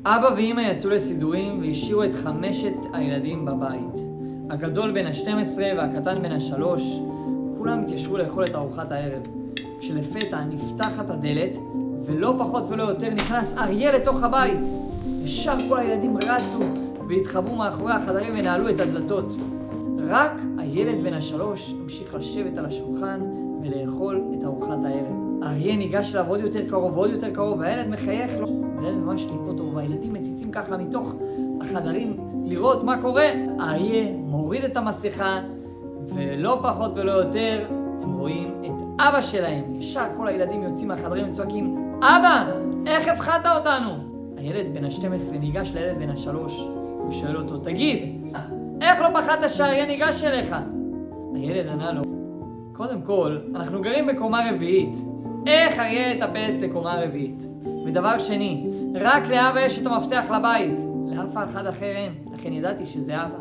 אבא ואמא יצאו לסידורים והשאירו את 5 הילדים בבית. הגדול בן ה-12 והקטן בן ה-3. כולם התיישבו לאכול את ארוחת הערב. כשלפתע נפתחת הדלת, ולא פחות ולא יותר נכנס אריה לתוך הבית. ישר כל הילדים רצו והתחבאו מאחורי החדרים ונעלו את הדלתות. רק הילד בן ה-3 המשיך לשבת על השולחן ולאכול את ארוחת הערב. אריה ניגש אליו עוד יותר קרוב ועוד יותר קרוב, והילד מחייך לו. והילד ממש ליפו אותו, והילדים מציצים ככה מתוך החדרים לראות מה קורה. אריה מוריד את המסכה, ולא פחות ולא יותר הם רואים את אבא שלהם. ישר כל הילדים יוצאים מהחדרים וצועקים, אבא, איך הפחדת אותנו? הילד בן ה-12 ניגש לילד בן ה-3 ושואל אותו, תגיד, איך לא פחדת שהאריה ניגש אליך? הילד ענה לו, קודם כל, אנחנו גרים בקומה רביעית. איך אריה יטפס לקומה רביעית? ודבר שני, רק לאבא יש את המפתח לבית. לאף אחד אחר אין, לכן ידעתי שזה אבא.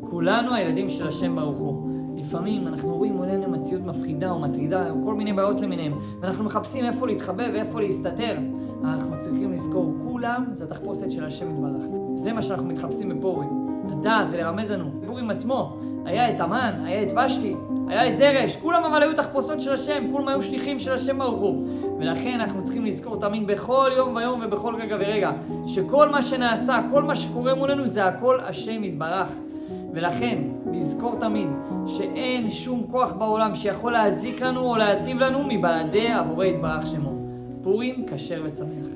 כולנו הילדים של השם ברוך הוא. לפעמים אנחנו רואים מולנו מציאות מפחידה או מטרידה או כל מיני בעיות למיניהם, ואנחנו מחפשים איפה להתחבא ואיפה להסתתר. אנחנו צריכים לזכור, כולם זה התחפושת של השם יתברך. זה מה שאנחנו מתחפשים בפורים. לדעת ולרמז לנו. בפורים עצמו היה את המן, היה את ושתי, היה את זרש, כולם אבל היו תחפושות של השם, כולם היו שליחים של השם ברוך הוא. ולכן אנחנו צריכים לזכור תמיד בכל יום ויום ובכל רגע ורגע, שכל מה שנעשה, כל מה שקורה מולנו זה הכל השם יתברך. ולכן לזכור תמיד שאין שום כוח בעולם שיכול להזיק לנו או להטיב לנו מבלעדי הבורא יתברך שמו. פורים כשר ושמח.